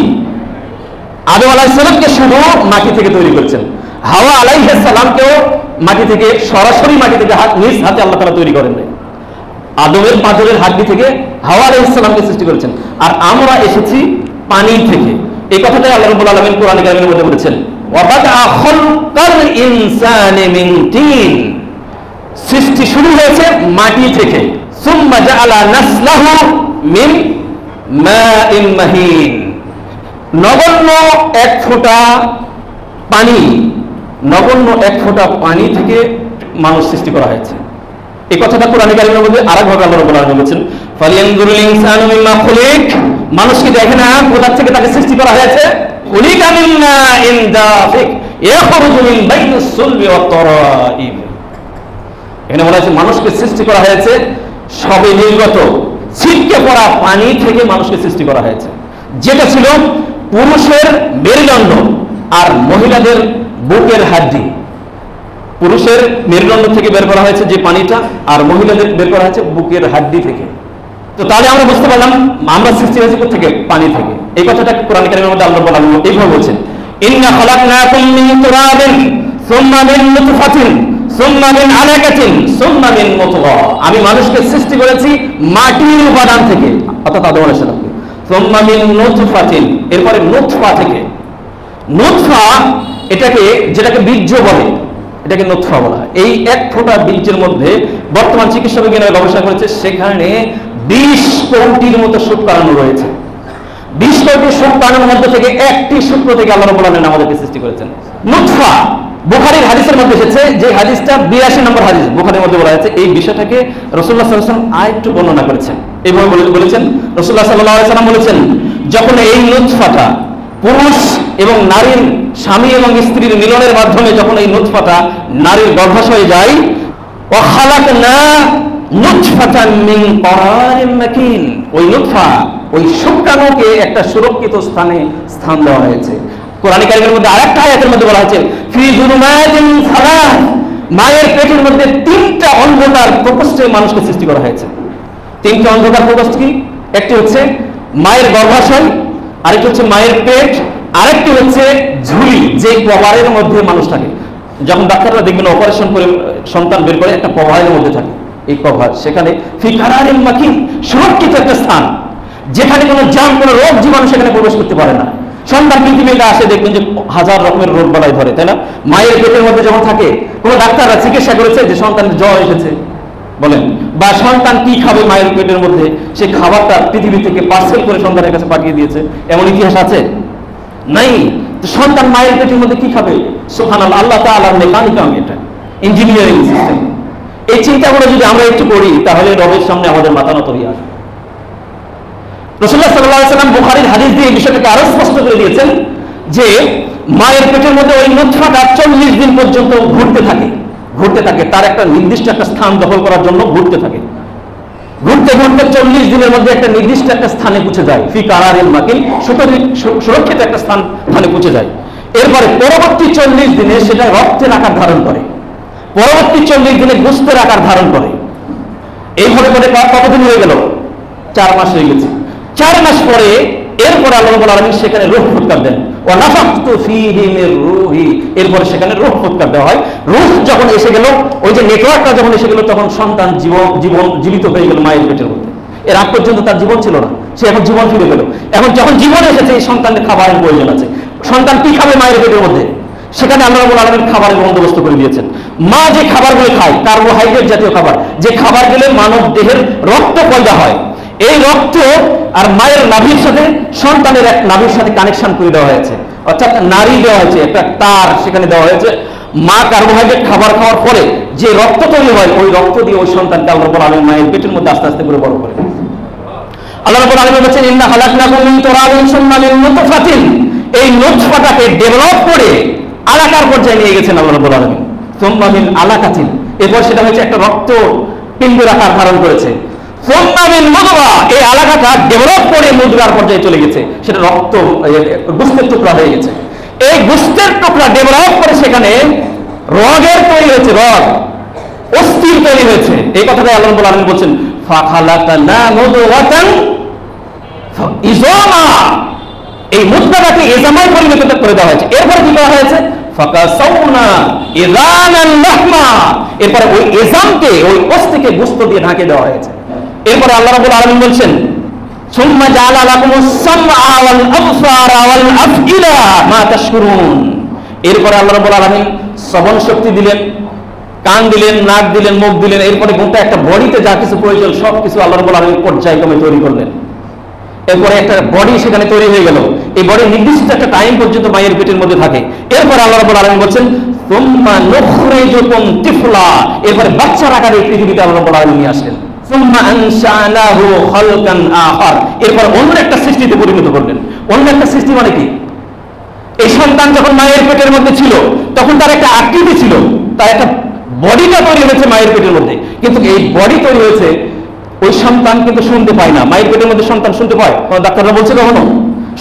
আদম আলাইহিস সালামকে শুধু মাটি থেকে তৈরি করেছেন। হাওয়া আলাইহিস সালামকেও মাটি থেকে, সরাসরি মাটি থেকে নিজ হাতে আল্লাহ তাআলা তৈরি করেন নাই। আদমের পাঁজরের হাড্ডি থেকে হাওয়া আলাইহিস সালামকে সৃষ্টি করেছেন। আর আমরা এসেছি পানি থেকে। এই কথাটাই আল্লাহ রাব্বুল আলামিন কোরআন কারীমের মধ্যে বলেছেন, ওয়া বাদা খালকাল ইনসানি মিন তিন, সৃষ্টি শুরু হয়েছে মাটি থেকে। সুম্মা জাআলা নাসলাহু মিন মাইন মাহিন, নগণ্য এক ফোঁটা পানি, নগণ্য এক ফোঁটা পানি থেকে মানুষ সৃষ্টি করা হয়েছে। এই কথাটা কোরআন কারীমের মধ্যে আরেকভাবে আল্লাহ রাব্বুল আলামিন বলেছেন, ফালিয়ানজুরুল ইনসানু মিম্মা খুলিক, মানুষকে দেখে না কোথা থেকে তাকে সৃষ্টি করা হয়েছে? খুলিকা মিন মাইন দাফিক ইয়াখরুজু মিন বাইনিস সুলবি ওয়াত তারাইব। এখানে বলা হয়েছে মানুষকে সৃষ্টি করা হয়েছে সবে নির্গত ছিটকে পড়া পানি থেকে মানুষকে সৃষ্টি করা হয়েছে, যেটা ছিল পুরুষের মেরুদণ্ড আর মহিলাদের বুকের হাড্ডি। পুরুষের মেরুদণ্ড থেকে বের করা হয়েছে যে পানিটা, আর মহিলাদের বের করা হয়েছে বুকের হাড্ডি থেকে। তো তাহলে আমরা বুঝতে পারলাম আমরা সৃষ্টি হয়েছি থেকে পানি থেকে। এই কথাটা কোরআন কারীমের মধ্যে আল্লাহ রাব্বুল আলামিন এইভাবে বলছেন, ইন্না খালাকনাকুম মিন তুরাবিন সুম্মা মিন নুতফাতিন সুম্মা মিন আলাকাতিন সুম্মা মিন মুদগা, আমি মানুষকে সৃষ্টি করেছি মাটির উপাদান থেকে, অর্থাৎ আদম আলাইহিস সালামকে। সুম্মা মিন নুতফাতিন, এরপরে নুতফা থেকে। নুতফা এটাকে, যেটাকে বীর্য বলে, এটাকে নুতফা বলা হয়। এই এক ফোঁটা বীর্যের মধ্যে বর্তমান চিকিৎসা বিজ্ঞানীরা গবেষণা করেছে, সেখানে 20 কোটির মতো শুক্রাণু রয়েছে। 20 কোটি শুক্রাণুর মধ্যে থেকে একটি শুক্র থেকে আল্লাহ রাব্বুল আলামিন আমাদেরকে সৃষ্টি করেছেন। নুতফা বুখারীর হাদিসের মধ্যে এসেছে, যে হাদিসটা 82 নম্বর হাদিস বুখারীর মধ্যে বলা হয়েছে। এই বিষয়টাকে রাসূলুল্লাহ সাল্লাল্লাহু আলাইহি ওয়াসাল্লাম আরেকটু বর্ণনা করেছেন। এইভাবে বলেছেন, রাসূলুল্লাহ সাল্লাল্লাহু আলাইহি ওয়াসাল্লাম বলেছেন, যখন এই নুতফাটা পুরুষ এবং নারীর, স্বামী এবং স্ত্রীর মিলনের মাধ্যমে যখন এই নুতফাটা নারীর গর্ভাশয়ে যায়, ওয়া খালাকনা নুতফাতান মিন করারিন মাকিন, ওই নুতফা, ওই শুক্রাণুকে একটা সুরক্ষিত স্থানে স্থান দেওয়া হয়েছে। কোরআন কারীমের মধ্যে আরেকটা আয়াতের মধ্যে বলা হয়েছে, ফি যুলুমাতিন সালাস, মায়ের পেটের মধ্যে 3টা অন্ধকার প্রকোষ্ঠে মানুষকে সৃষ্টি করা হয়েছে। 3টা অন্ধকার প্রকোষ্ঠ কি? একটি হচ্ছে মায়ের গর্ভাশয়, আরেকটি হচ্ছে মায়ের পেট, আরেকটি হচ্ছে ঝুলি, যে কভারের মধ্যে মানুষ থাকে। যখন ডাক্তাররা দেখবেন অপারেশন করে সন্তান বের করে, একটা কভারের মধ্যে থাকে এই কভার, সেখানে ফি কারারিন মাকিন, সুরক্ষিত একটা স্থান, যেখানে কোনো জার্ম, কোনো রোগ জীবাণু সেখানে প্রবেশ করতে পারে না। সন্তান পৃথিবীতে আসে, দেখবেন যে হাজার রকমের রোগ বালাই ধরে, তাই না? মায়ের পেটের মধ্যে যখন থাকে, কোনো ডাক্তাররা চিকিৎসা করেছে যে সন্তানের জ্বর এসেছে বলেন, বা সন্তান কি খাবে মায়ের পেটের মধ্যে, সেই খাবারটা পৃথিবী থেকে পার্সেল করে সন্তানের কাছে পাঠিয়ে দিয়েছে, এমন ইতিহাস আছে? নাই। তো সন্তান মায়ের পেটের মধ্যে কি খাবে? সুবহানাল্লাহ, আল্লাহ তাআলার মেকানিজম, এটা ইঞ্জিনিয়ারিং সিস্টেম। এই চিন্তাগুলো যদি আমরা একটু করি, তাহলে রবের সামনে আমাদের মাথা নত হয়ে আসবে। রাসূলুল্লাহ সাল্লাল্লাহু আলাইহি ওয়াসাল্লাম বুখারীর হাদিস দিয়ে এই বিষয়টাকে আরো স্পষ্ট করে দিয়েছেন যে মায়ের পেটের মধ্যে ওই নুতফাটা 40 দিন পর্যন্ত ঘুরতে থাকে, তার একটা নির্দিষ্ট একটা স্থান দখল করার জন্য ঘুরতে থাকে। ঘুরতে 40 দিনের মধ্যে একটা নির্দিষ্ট একটা স্থানে পৌঁছে যায়, ফি কারারিন মাকিন, সুরক্ষিত একটা স্থানে পৌঁছে যায়। এরপরে পরবর্তী 40 দিনে সেটা রক্তের আকার ধারণ করে, পরবর্তী 40 দিনে গোশতের আকার ধারণ করে। এইভাবে করে কতদিন হয়ে গেল? 4 মাস হয়ে গেছে। 4 মাস পরে এরপরে আল্লাহ রাব্বুল আলামিন সেখানে রূহ ফুৎকার দেন, ওয়া নাফাখতু ফীহি মির রূহি, এরপরে সেখানে রূহ ফুৎকার দেওয়া হয়। রূহ যখন এসে গেল, ওই যে নেটওয়ার্কটা যখন এসে গেল, তখন সন্তান জীবিত হয়ে গেল মায়ের পেটের মধ্যে। এর আগ পর্যন্ত তার জীবন ছিল না, সে এখন জীবন ফিরে পেল। এখন যখন জীবন এসেছে, এই সন্তানের খাবারের প্রয়োজন আছে। সন্তান কি খাবে মায়ের পেটের মধ্যে? সেখানে আল্লাহ রাব্বুল আলামিন খাবারের বন্দোবস্ত করে দিয়েছেন। মা যে খাবারগুলো খায়, কার্বোহাইড্রেট জাতীয় খাবার, যে খাবার খেলে মানব দেহের রক্ত পয়দা হয়, এই রক্ত আর মায়ের নাভির সাথে, সন্তানের এক নাভির সাথে কানেকশন করে দেওয়া হয়েছে, অর্থাৎ নারী দেওয়া হয়েছে, একটা তার সেখানে দেওয়া হয়েছে। মা কার্বোহাইড্রেট খাবার খাওয়ার পরে যে রক্ত তৈরি হয়, ওই রক্ত দিয়ে ওই সন্তানকে আল্লাহ রাব্বুল আলামিন মায়ের পেটের মধ্যে আস্তে আস্তে করে বড় করে। আল্লাহ রাব্বুল আলামিন বলেছেন ইন্না খালাকনাকুম মিন তুরাবিন সুম্মা মিন নুতফাতিন, এই নুতফাটাকে ডেভেলপ করে আলাকার পর্যায়ে নিয়ে গেছেন আল্লাহ রাব্বুল আলামিন। সুম্মা মিন আলাকাতিন, এরপর সেটা হচ্ছে একটা রক্ত পিণ্ডের আকার ধারণ করেছে। সুম্মা মিন মুদগা, এই আলাকাটা ডেভেলপ করে মুদগার পর্যায়ে চলে গেছে, সেটা রক্ত গোশতের টুকরা হয়ে গেছে। এই গোশতের টুকরা ডেভেলপ করে সেখানে রগের তৈরি হয়েছে, রগ অস্থির তৈরি হয়েছে। এই কথাটাই আল্লাহ রাব্বুল আলামিন বলছেন ফাখালাকনা মুদগাতান ইজামা, এই মুদগাটাকে ইজামায় পরিণত করে দেওয়া হয়েছে। এরপরে কি করা হয়েছে ফাকাসাউনা ইযানান লাহমা, এরপরে ওই ইজামকে, ওই অস্থিকে গোশত দিয়ে ঢেকে দেওয়া হয়েছে। এরপরে আল্লাহ রাব্বুল আলামিন বলছেন সুম্মা জাআলা লাকুমুস সামআ ওয়াল আবসারা ওয়াল আফইদা মা তাশকুরুন, এরপরে আল্লাহ রাব্বুল আলামিন শ্রবণ শক্তি দিলেন, কান দিলেন, নাক দিলেন, মুখ দিলেন। এরপরে গোটা একটা বডিতে যা কিছু প্রয়োজন সব কিছু আল্লাহ রাব্বুল আলামিন পর্যায়ক্রমে তৈরি করলেন। এরপরে একটা বডি সেখানে তৈরি হয়ে গেল। এই বডি নির্দিষ্ট একটা টাইম পর্যন্ত মায়ের পেটের মধ্যে থাকে। এরপরে আল্লাহ রাব্বুল আলামিন বলছেন সুম্মা নুখরিজুকুম তিফলা, এরপরে বাচ্চার আকারে এই পৃথিবীতে আল্লাহ রাব্বুল আলামিন নিয়ে আসলেন। সুম্মা আনশানাহু খালকান আখার, এরপর অন্য একটা সৃষ্টিতে পরিণত করলেন। অন্য একটা সৃষ্টি মানে কি? এই সন্তান যখন মায়ের পেটের মধ্যে ছিল তখন তার একটা আকৃতি ছিল, তার একটা বডিটা তৈরি হয়েছে মায়ের পেটের মধ্যে, কিন্তু এই বডি তৈরি হয়েছে, ওই সন্তান কিন্তু শুনতে পায় না। মায়ের পেটের মধ্যে সন্তান শুনতে পায়? ডাক্তাররা বলছে কখনো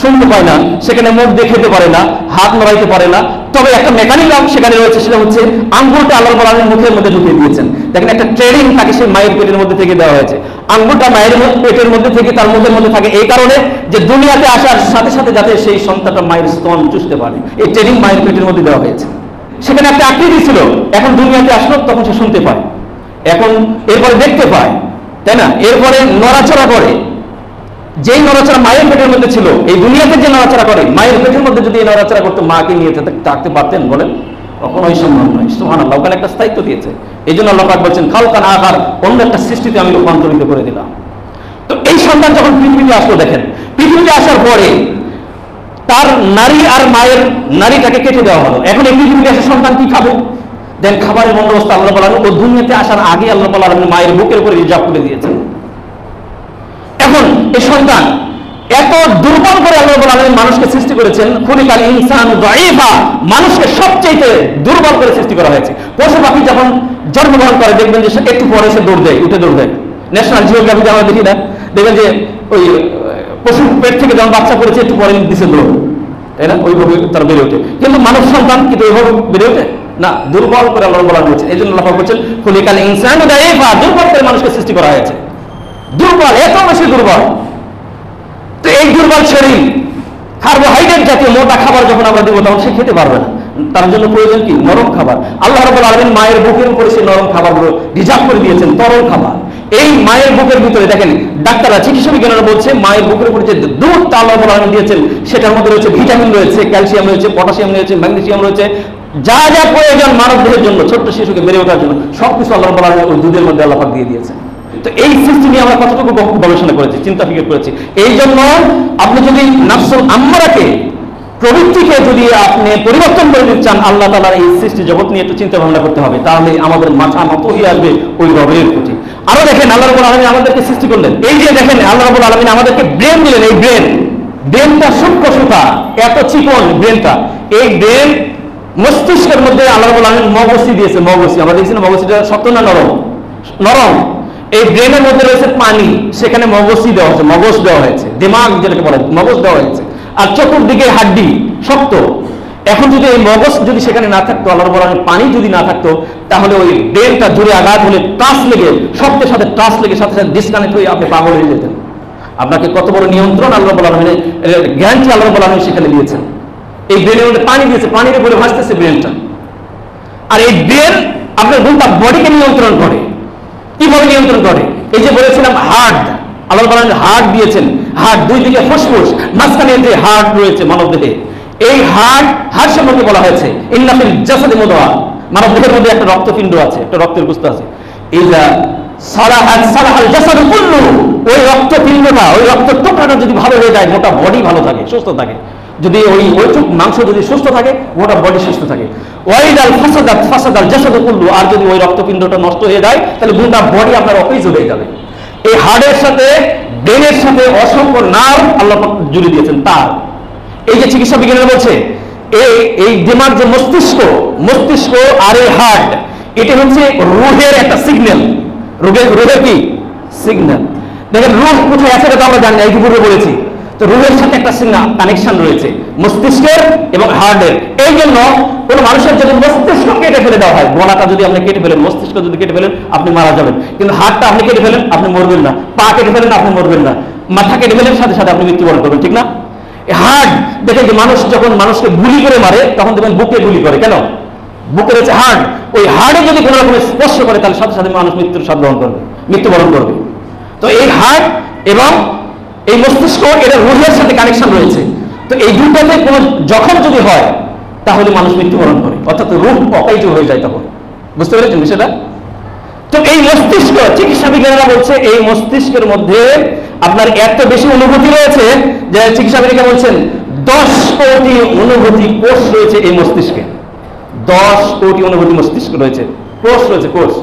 শুনতে পায় না, সেখানে মুখ দিয়ে খেতে পারে না, হাত নড়াইতে পারে না। তবে একটা মেকানিজম সেখানে রয়েছে, সেটা হচ্ছে আঙ্গুলটা আল্লাহ রাব্বুল আলামিন মুখের মধ্যে ঢুকিয়ে দিয়েছেন। দেখেন একটা ট্রেনিং তাকে সেই মায়ের পেটের মধ্যে থেকে দেওয়া হয়েছে। আঙ্গুলটা মায়ের পেটের মধ্যে থেকে তার মুখের মধ্যে থাকে এই কারণে যে দুনিয়াতে আসার সাথে সাথে যাতে সেই সন্তানটা মায়ের স্তন চুষতে পারে, এই ট্রেনিং মায়ের পেটের মধ্যে দেওয়া হয়েছে। সেখানে একটা আকৃতি ছিল, এখন দুনিয়াতে আসলো তখন সে শুনতে পায়, এখন এরপরে দেখতে পায়, তাই না? এরপরে নড়াচড়া করে, যেই নড়াচড়া মায়ের পেটের মধ্যে ছিল, এই দুনিয়াতে যে নড়াচড়া করে, মায়ের পেটের মধ্যে যদি এই নড়াচড়া করতো মাকে নিয়ে থাকতে পারতেন? বলেন, কখনোই সম্ভব নয়। সুবহানাল্লাহ, ওখানে একটা স্থায়িত্ব দিয়েছে। এই জন্য আল্লাহ পাক বলছেন খালকান আখার, অন্য একটা সৃষ্টিতে আমি রূপান্তরিত করে দিলাম। তো এই সন্তান যখন পৃথিবীতে আসলো, দেখেন পৃথিবীতে আসার পরে তার নারী আর মায়ের নারীটাকে কেটে দেওয়া হলো। এখন এই পৃথিবীতে আসে সন্তান কি খাবো? দেন খাবারের বন্দোবস্ত আল্লাহ রাব্বুল আলামিন ও দুনিয়াতে আসার আগে আল্লাহ রাব্বুল আলামিন মায়ের বুকের উপরে রিজার্ভ করে দিয়েছেন। এখন এই সন্তান এত দুর্বল করে আল্লাহ রাব্বুল আলামিন মানুষকে সৃষ্টি করেছেন। খুলিকাল ইনসানু দাঈফা, মানুষকে সবচেয়ে দুর্বল করে সৃষ্টি করা হয়েছে। পশু পাখি যখন জন্মগ্রহণ করে দেখবেন যে একটু পরে সে দৌড় দেয়, উঠে দৌড় দেয়। ন্যাশনাল জিওগ্রাফিতে আমরা দেখি না, দেখবেন যে ওই পশুর পেট থেকে যখন বাচ্চা করেছে একটু পরে দিছে দৌড়, তাই না? ওইভাবে তারা বেড়ে ওঠে। কিন্তু মানব সন্তান কিন্তু ওইভাবে বেড়ে ওঠে না, দুর্বল করে আল্লাহ রাব্বুল আলামিন বলছেন। এই জন্য আল্লাহ পাক বলছেন খুলিকাল ইনসানু দাঈফা, দুর্বল করে মানুষকে সৃষ্টি করা হয়েছে। দুর্বল, এত বেশি দুর্বল। তো এই দুর্বল শরীর কার্বোহাইড্রেট জাতীয় মোটা খাবার যখন আমরা দেবো তখন সে খেতে পারবে না। তার জন্য প্রয়োজন কি? নরম খাবার। আল্লাহ রাব্বুল আলামিন মায়ের বুকের উপরে সেই নরম খাবারগুলো রিজার্ভ করে দিয়েছেন, তরল খাবার। এই মায়ের বুকের ভিতরে দেখেন ডাক্তাররা, চিকিৎসা বিজ্ঞানীরা বলছে মায়ের বুকের উপরে যে দুধ আল্লাহ রাব্বুল আলামিন দিয়েছেন সেটার মধ্যে রয়েছে ভিটামিন রয়েছে, ক্যালসিয়াম রয়েছে, পটাশিয়াম রয়েছে, ম্যাগনেসিয়াম রয়েছে, যা যা প্রয়োজন মানব দেহের জন্য, ছোট্ট শিশুকে বেড়ে ওঠার জন্য সবকিছু আল্লাহ রাব্বুল আলামিন ওই দুধের মধ্যে আল্লাহ পাক দিয়ে দিয়েছেন। তো এই সৃষ্টি নিয়ে আমরা কতটুকু গবেষণা করেছি, চিন্তা ফিকির করেছি। এই জন্য আপনি যদি নাফসুল আম্মারাকে, প্রবৃত্তিকে যদি আপনি পরিবর্তন করে দিতে চান, আল্লাহ তাআলার এই সৃষ্টি জগৎ নিয়ে একটু চিন্তা ভাবনা করতে হবে, তাহলে আমাদের মাথা নত হয়ে আসবে ওই রবের প্রতি। আরো দেখেন আল্লাহ রাব্বুল আলামিন আমাদেরকে সৃষ্টি করলেন, এই যে দেখেন আল্লাহ রাব্বুল আলামিন আমাদেরকে ব্রেন দিলেন। এই ব্রেনটা সূক্ষ্ম সুতা, এত চিকন ব্রেনটা। এই ব্রেন মস্তিষ্কের মধ্যে আল্লাহ রাব্বুল আলামিন মগজটি দিয়েছে। মগজটি আমরা দেখছি না, মগজটা শক্ত না নরম? নরম। এই ব্রেনের মধ্যে রয়েছে পানি, সেখানে মগজটি দেওয়া হয়েছে, মগজ দেওয়া হয়েছে, দিমাগ যেটাকে বলে মগজ দেওয়া হয়েছে। আর চতুর্দিকে হাড্ডি শক্ত। এখন যদি এই মগজ যদি সেখানে না থাকতো, আল্লাহ রাব্বুল আলামিন পানি যদি না থাকতো, তাহলে ওই ব্রেনটা জুড়ে আঘাত হলে টাচ লেগে, শব্দের সাথে টাচ লেগে সাথে সাথে ডিসকানেক্ট হয়ে আপনি পাগল হয়ে যেতেন। আপনাকে কত বড় নিয়ন্ত্রণ আল্লাহ রাব্বুল আলামিনের জ্ঞানটি আল্লাহ রাব্বুল আলামিন সেখানে দিয়েছেন। এই ব্রেনের মধ্যে পানি দিয়েছে, পানির উপরে ভাসতেছে ব্রেনটা। আর এই ব্রেন আপনার গোটা বডিকে নিয়ন্ত্রণ করে। কিভাবে নিয়ন্ত্রণ করে? এই যে বলেছিলাম হার্ট, আল্লাহ রাব্বুল আলামিন হার্ট দিয়েছেন। হার্ট, দুই দিকে ফুসফুস, মাঝখানে যে হার্ট রয়েছে মানব দেহে, এই হার্ট সম্পর্কে বলা হয়েছে ইন্না ফিল জাসাদি মুদগা, মানব দেহের মধ্যে একটা রক্তপিণ্ড আছে, একটা রক্তের বস্তু আছে। ইযা সালাহাত সালাহাল জাসাদু কুল্লু, ওই রক্তপিণ্ডটা, ওই রক্তের টুকরাটা যদি ভালো হয়ে যায়, গোটা বডি ভালো থাকে, সুস্থ থাকে। যদি ওইটুক মাংস যদি সুস্থ থাকে, গোটা বডি সুস্থ থাকে। ওয়াইদাল ফাসাদাত ফাসাদাল জাসাদু কুল্লু, আর যদি ওই রক্তপিণ্ডটা নষ্ট হয়ে যায় তাহলে গোটা বডি আপনার অকেজ হয়ে যাবে। এই হার্টের সাথে ব্রেনের সাথে অসংখ্য নার্ভ আল্লাহ জুড়ে দিয়েছেন তার। এই যে চিকিৎসা বিজ্ঞানীরা বলছে এই দিমাগ যে মস্তিষ্ক আর এই হার্ট, এটা হচ্ছে রুহের একটা সিগন্যাল। রুহের কি সিগন্যাল? দেখেন রুহ কোথায় আছে এটা আমরা জানি না, এই পূর্বে বলেছি। তো রুহের সাথে একটা কানেকশন রয়েছে মস্তিষ্কের এবং হার্টের। এই জন্য কোন মানুষের যদি মস্তিষ্ক কেটে ফেলে দেওয়া হয়, গলাটা যদি আপনি কেটে ফেলেন, মস্তিষ্ক যদি কেটে ফেলেন আপনি মারা যাবেন, কিন্তু হার্টটা আপনি কেটে ফেলেন আপনি মরবেন না, পা কেটে ফেলেন আপনি মরবেন না, মাথা কেটে ফেলেন সাথে সাথে আপনি মৃত্যুবরণ করবেন, ঠিক না? হার্ট দেখেন যে মানুষ যখন মানুষকে গুলি করে মারে তখন দেখবেন বুকে গুলি করে, কেন? বুকের হচ্ছে হার্ট। ওই হার্টে যদি কোনো রকমের স্পর্শ করে তাহলে সাথে সাথে মানুষ মৃত্যুবরণ করবে। তো এই হার্ট এবং এই মস্তিষ্ক এটা রুহের সাথে কানেকশন রয়েছে। তো এই দুটাতে কোনো জখম যদি হয় তাহলে মানুষ মৃত্যুবরণ করে, অর্থাৎ রুহ অকাইজ হয়ে যায় তখন। বুঝতে পেরেছেন বিষয়টা? তো এই মস্তিষ্ক, চিকিৎসা বিজ্ঞানীরা বলছে এই মস্তিষ্কের মধ্যে আপনার এত বেশি অনুভূতি রয়েছে যে চিকিৎসা বিজ্ঞানী বলছেন 10 কোটি অনুভূতি কোষ রয়েছে এই মস্তিষ্কে। 10 কোটি অনুভূতি মস্তিষ্ক রয়েছে, কোষ রয়েছে, কোষ।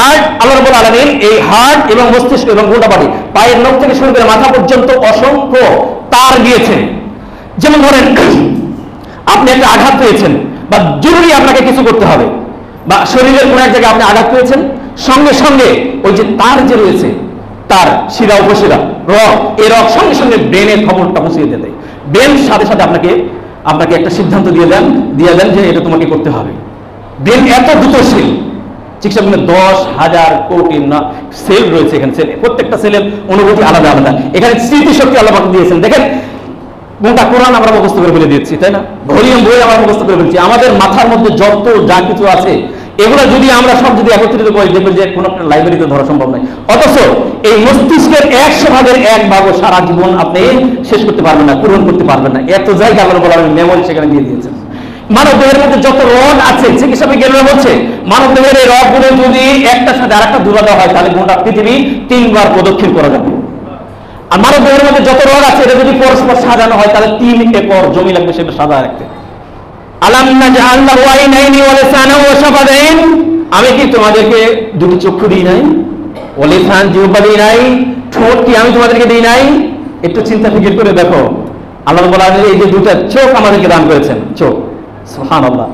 আর আল্লাহ রাব্বুল আলামিন এই হার্ট এবং মস্তিষ্ক এবং গোটা বডি, পায়ের নখ থেকে শুরু করে মাথা পর্যন্ত অসংখ্য তার দিয়েছেন। যেমন ধরেন আপনি একটা আঘাত পেয়েছেন বা জরুরি আপনাকে কিছু করতে হবে, বা শরীরের কোনো এক জায়গায় আপনি আঘাত পেয়েছেন, সঙ্গে সঙ্গে ওই যে তার যে রয়েছে, তার শিরা উপশিরা রগ, এই রগ সঙ্গে সঙ্গে ব্রেনের খবরটা পৌঁছিয়ে দেয়। ব্রেন সাথে সাথে আপনাকে একটা সিদ্ধান্ত দিয়ে দেন যে এটা তোমাকে করতে হবে। ব্রেন এত দ্রুতশীল। চিকিৎসা বিজ্ঞানে 10,000 কোটি না সেল রয়েছে এখানে, প্রত্যেকটা সেলের অনুভূতি আলাদা আলাদা। এখানে স্মৃতিশক্তি আল্লাহ পাক দিয়েছেন। দেখেন গোটা কোরআন আমরা মুখস্থ করে ফেলে দিচ্ছি, তাই না? ভলিউম বই আমরা মুখস্থ করে ফেলছি। আমাদের মাথার মধ্যে যত যা কিছু আছে এগুলো যদি আমরা সব যদি একত্রিত করি দেখবেন যে কোনো একটা লাইব্রেরিতে ধরা সম্ভব নয়। অথচ এই মস্তিষ্কের 100 ভাগের 1 ভাগও সারা জীবন আপনি শেষ করতে পারবেন না, পূরণ করতে পারবেন না। এত জায়গা আল্লাহ বলার মেমোরি সেখানে দিয়ে দিয়েছেন। মানব দেহের মধ্যে যত রগ আছে, চিকিৎসা বিজ্ঞানীরা বলছে মানব দেহের এই রগগুলো যদি একটার সাথে আরেকটা দূরে দেওয়া হয় তাহলে গোটা পৃথিবী 3 বার প্রদক্ষিণ করা যাবে। আর মানব দেহের মধ্যে যত রগ আছে এটা যদি পরস্পর সাজানো হয় তাহলে 3 একর জমি লাগবে সেটা সাজা রাখতে। আলাম নাজআল লাহু আইনাইনি ওয়া লিসানান ওয়া শাফাতাইন, আমি কি তোমাদেরকে দুটি চক্ষু দিই নাই? ওয়া লিসান, জিহ্বা দিই নাই? ঠোঁট কি আমি তোমাদেরকে দিই নাই? একটু চিন্তা ফিকির করে দেখো, আল্লাহ রাব্বুল আলামিন এই যে দুটো চোখ আমাদেরকে দান করেছেন, চোখ, সুবহানাল্লাহ।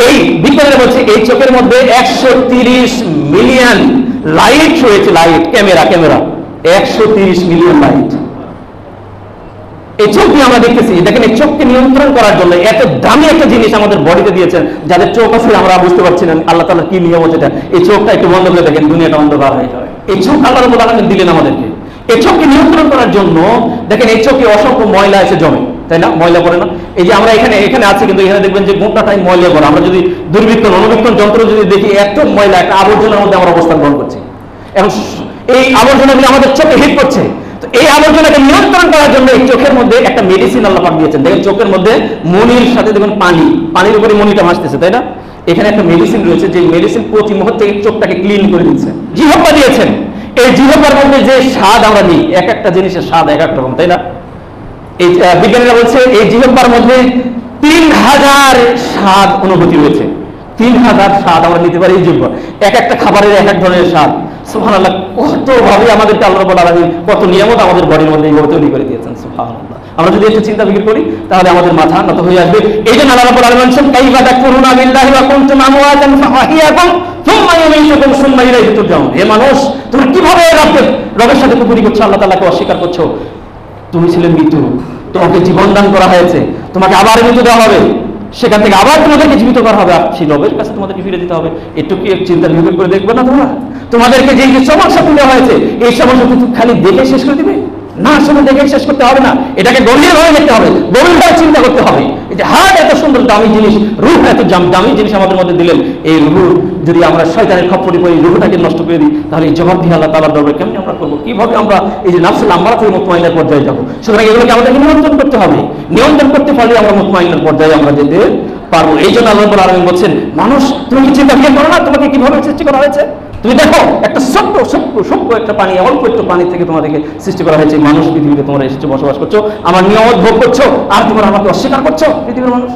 এই বিজ্ঞানীরা বলছে এই চোখের মধ্যে 130 মিলিয়ন লাইট রয়েছে, লাইট, ক্যামেরা 130 মিলিয়ন লাইট। এই চোখ দিয়ে আমরা দেখতেছি। দেখেন এই চোখকে নিয়ন্ত্রণ করার জন্য এত দামি একটা জিনিস আমাদের বডিতে দিয়েছেন। যাদের চোখ আছে আমরা বুঝতে পারছি না আল্লাহ তাআলা কি নিয়ম হচ্ছে এটা। এই চোখটা একটু বন্ধ করে দেখেন, দুনিয়াটা অন্ধকার হয়ে যাবে। এই চোখ আল্লাহ রাব্বুল আলামিন দিলেন আমাদেরকে। এই চোখকে নিয়ন্ত্রণ করার জন্য দেখেন এই চোখে অসংখ্য ময়লা এসে জমে, তাই না? ময়লা পড়ে না? এই যে আমরা এখানে আছি কিন্তু এখানে দেখবেন যে গোটাটাই ময়লা পড়ে। আমরা যদি অনুবীক্ষণ যন্ত্র যদি দেখি এত ময়লা, একটা আবর্জনার মধ্যে আমরা অবস্থান গ্রহণ করছি। এবং এই আবর্জনাগুলো আমাদের চোখে হিট করছে। তো এই আবর্জনাকে নিয়ন্ত্রণ করার জন্য এই চোখের মধ্যে একটা মেডিসিন আল্লাহ পাক দিয়েছেন। দেখেন চোখের মধ্যে মনির সাথে দেখুন পানির উপরে মনিটা ভাসতেছে, তাই না? এখানে একটা মেডিসিন রয়েছে যে মেডিসিন প্রতি মুহূর্তে চোখটাকে ক্লিন করে দিচ্ছে। জিহ্বা দিয়েছেন, এই জিহ্বার মধ্যে যে স্বাদ আমরা নিই, এক একটা জিনিসের স্বাদ এক এক রকম, তাই না? এই বিজ্ঞানীরা বলছে এই জিহ্বার মধ্যে 3000 স্বাদ অনুভূতি রয়েছে। 3000 স্বাদ আমরা নিতে পারি এই জিহ্বা। এক একটা খাবারের এক এক ধরনের স্বাদ। সুবহানাল্লাহ, কত ভাবে আমাদেরকে আল্লাহ রাব্বুল আলামিন কত নিয়ামত আমাদের বডির মধ্যে এইভাবে তৈরি করে দিয়েছেন। সুবহানাল্লাহ, আমরা যদি একটু চিন্তা ফিকির করি তাহলে আমাদের মাথা নত হয়ে আসবে। এই জন্য আল্লাহ রাব্বুল আলামিন বলেন কাইফা তাকফুরুনা বিল্লাহি ওয়া কুনতুম আমওয়াতান ফাআহইয়াকুম সুম্মা ইউমীতুকুম সুম্মা ইলাইহি তুরজাউন। হে মানুষ, তুমি কিভাবে রবের সাথে কুফরি করছো, আল্লাহ তাআলাকে অস্বীকার করছো? তুমি ছিলে মৃত্যু, তোমাকে জীবন দান করা হয়েছে, তোমাকে আবার মৃত্যু দেওয়া হবে, সেখান থেকে আবার তোমাদেরকে জীবিত করা হবে, আর সেই রবের কাছে তোমাদেরকে ফিরে দিতে হবে। একটু কি চিন্তা বিবেক করে দেখবে না? তোমাদেরকে যে সমস্যা দেওয়া হয়েছে এই সমস্যা তুমি খালি দেখে শেষ করে দিবে না? আসলে দেখে শেষ করতে হবে না, এটাকে গভীরভাবে দেখতে হবে, গভীরভাবে চিন্তা করতে হবে। এই যে হার্ট এত সুন্দর দামি জিনিস, রূহ এত দামি জিনিস আমাদের মধ্যে দিলেন, এই রূহ যদি আমরা শয়তানের খপ্পরে পড়ি, রূহটাকে নষ্ট করে দিই, তাহলে এই জবাবদিহি আল্লাহ তাআলার দরবারে কেমনি আমরা করবো? কিভাবে আমরা এই যে নাফসুল আম্মারা থেকে মুতমাইনার পর্যায়ে যাবো? সুতরাং এগুলোকে আমাদেরকে নিয়ন্ত্রণ করতে হবে। নিয়ন্ত্রণ করতে পারলে আমরা মুতমাইনার পর্যায়ে আমরা যেতে পারবো। এই জন্য আল্লাহ রাব্বুল আলামিন বলছেন, মানুষ তুমি কি চিন্তা করো না তোমাকে কিভাবে সৃষ্টি করা হয়েছে? তুমি দেখো একটা ছোট্ট একটা পানি, অল্প একটু পানি থেকে তোমাদেরকে সৃষ্টি করা হয়েছে। মানুষ পৃথিবীতে তোমরা এসেছো, বসবাস করছো, আমার নিয়ামত ভোগ করছো, আর তোমরা আমাকে অস্বীকার করছো। পৃথিবীর মানুষ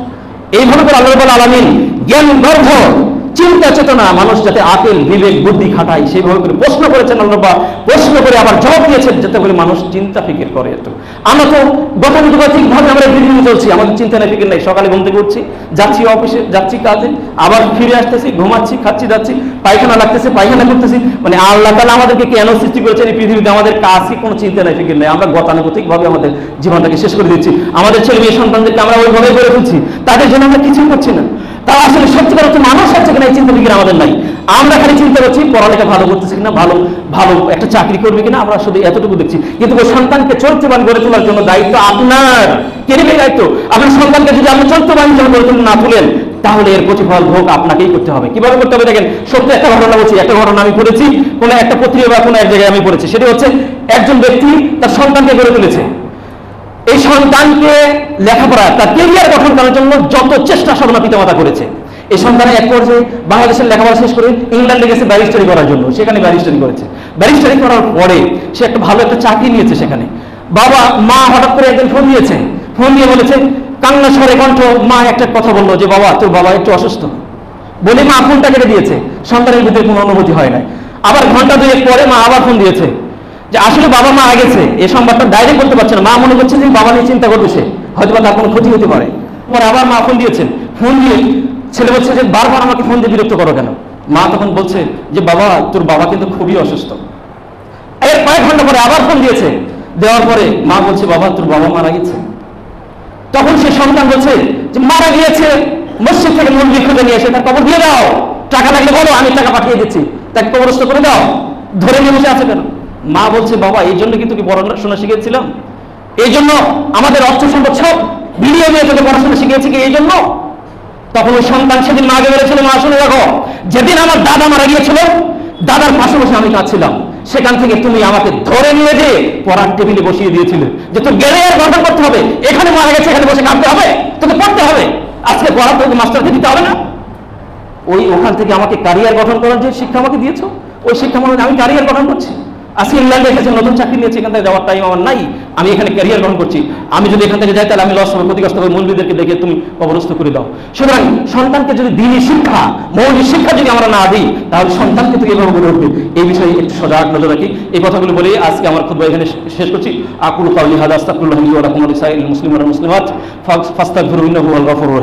এইভাবে করে আল্লাহ রাব্বুল আলামিন জ্ঞান গর্ভ চিন্তা চেতনা মানুষ যাতে আকেল বিবেক বুদ্ধি খাটায় সেইভাবে করে প্রশ্ন করেছেন আল্লাহ, প্রশ্ন করে আবার জবাব দিয়েছেন যাতে করে মানুষ চিন্তা ফিকির করে। একটু আমরা তো গতানুগতিক ভাবে আমরা পৃথিবী চলছি, আমাদের চিন্তা নাই ফিকির নাই। সকালে ঘুম থেকে উঠছি, যাচ্ছি অফিসে, যাচ্ছি কাজে, আবার ফিরে আসতেছি, ঘুমাচ্ছি, খাচ্ছি, যাচ্ছি, পায়খানা লাগতেছে, পায়খানা করতেছি। মানে আল্লাহ তাআলা আমাদেরকে কেন সৃষ্টি করেছেন এই পৃথিবীতে? আমাদের কাছে কোনো চিন্তা নাই ফিকির নাই। আমরা গতানুগতিক ভাবে আমাদের জীবনটাকে শেষ করে দিচ্ছি। আমাদের ছেলে মেয়ে সন্তানদেরকে আমরা ওইভাবে করে ফেলছি, তাদের জন্য আমরা কিছুই করছি না। তা আসলে সত্যিকার অর্থে মানুষ হচ্ছে কিনা এই চিন্তা ফিকির আমাদের নাই। আমরা খালি চিন্তা করছি পড়ালেখা ভালো করতেছি কিনা, ভালো ভালো একটা চাকরি করবে কিনা, আমরা শুধু এতটুকু দেখছি। কিন্তু ওই সন্তানকে চরিত্রবান গড়ে তোলার জন্য দায়িত্ব আপনার। কে নেবে দায়িত্ব? আপনার সন্তানকে যদি আপনি চরিত্রবান গড়ে তুলে না তুলেন, তাহলে এর প্রতিফল ভোগ আপনাকেই করতে হবে। কিভাবে করতে হবে দেখেন, সত্য একটা ঘটনা বলছি। একটা ঘটনা আমি পড়েছি কোনো একটা পত্রিকা বা কোনো এক জায়গায় আমি পড়েছি। সেটা হচ্ছে একজন ব্যক্তি তার সন্তানকে গড়ে তুলেছে। এই সন্তানকে লেখাপড়া, তার কেরিয়ার গঠন করার জন্য যত চেষ্টা সাধনা পিতামাতা করেছে। এই সন্তান এক পর্যায়ে বাংলাদেশের লেখাপড়া শেষ করে ইংল্যান্ডে গেছে ব্যারিস্টারি করার জন্য, সেখানে ব্যারিস্টারি করেছে। ব্যারিস্টারি করার পরে সে একটা ভালো একটা চাকরি নিয়েছে সেখানে। বাবা মা হঠাৎ করে একদিন ফোন দিয়েছে, ফোন দিয়ে বলেছে কান্না স্বরে কণ্ঠ, মা একটা কথা বললো যে বাবা তোর বাবা একটু অসুস্থ বলে মা ফোনটা কেটে দিয়েছে। সন্তানের ভিতরে কোনো অনুভূতি হয় না। আবার ঘন্টা দুয়েক পরে মা আবার ফোন দিয়েছে যে আসলে বাবা মারা গেছে। এই সংবাদটা ডাইরেক্ট করতে পারছে না, মা মনে করছে যে বাবা নিয়ে চিন্তা করবে, সে হয়তো তার কোনো ক্ষতি হতে পারে। পরে আবার মা ফোন দিয়েছেন, ফোন দিয়ে ছেলে বলছে যে বারবার আমাকে ফোন দিয়ে বিরক্ত করো কেন? মা তখন বলছে যে বাবা তোর বাবা কিন্তু খুবই অসুস্থ। এর কয়েক ঘন্টা পরে আবার ফোন দিয়েছে, দেওয়ার পরে মা বলছে বাবা তোর বাবা মারা গেছে। তখন সে সন্তান বলছে যে মারা গিয়েছে, মসজিদ থেকে মন্দির খুঁজে নিয়ে এসে তার কবর দিয়ে দাও, টাকা লাগলে বলো আমি টাকা পাঠিয়ে দিচ্ছি, তাকে কবরস্থ করে দাও, ধরে নিয়ে বসে আছে কেন? মা বলছে বাবা এই জন্য কিন্তু কি পড়াশোনা শিখেছিলাম, এই জন্য আমাদের অর্থ সম্পদ সব বিলিয়ে দিয়ে তোকে পড়াশোনা শিখিয়েছি কি এই জন্য? তখন ওই সন্তান সেদিন মাকে বলেছিল মা শুনে রাখো, যেদিন আমার দাদা মারা গিয়েছিল দাদার পাশে বসে আমি কাঁদছিলাম, সেখান থেকে তুমি আমাকে ধরে নিয়ে যে পড়ার টেবিলে বসিয়ে দিয়েছিলে যে তোর ক্যারিয়ার গঠন করতে হবে, এখানে মারা গেছে এখানে বসে কাঁদতে হবে, তোকে পড়তে হবে, আজকে পড়া তোকে মাস্টারকে দিতে হবে না? ওই ওখান থেকে আমাকে ক্যারিয়ার গঠন করার যে শিক্ষা আমাকে দিয়েছো, ওই শিক্ষা মনে আমি ক্যারিয়ার গঠন করছি। আজকে ইংল্যান্ডে এসেছে, নতুন চাকরি নিয়েছি, এখান থেকে যাওয়ার টাইম আমার নাই, আমি এখানে ক্যারিয়ার গ্রহণ করছি। আমি যদি এখান থেকে যাই তাহলে আমি লস হবে, ক্ষতিগ্রস্ত হবে, মৌলবীদেরকে দেখে তুমি কবরস্থ করে দাও। সুতরাং সন্তানকে যদি দ্বীনি শিক্ষা, মৌলিক শিক্ষা যদি আমরা না দিই, তাহলে সন্তানকে তুই এভাবে গড়ে উঠবে। এই বিষয়ে একটু সজাগ নজর রাখি। এই কথাগুলো বলে আজকে আমার খুতবা এখানে শেষ করছি। আকুলু কাউলি হাযা আস্তাগফিরুল্লাহ লি ওয়া লাকুম ওয়া লিসাইরিল মুসলিমিনা ওয়াল মুসলিমাত ফাস্তাগফিরুহু ইন্নাহু হুয়াল গফুরুর রহিম।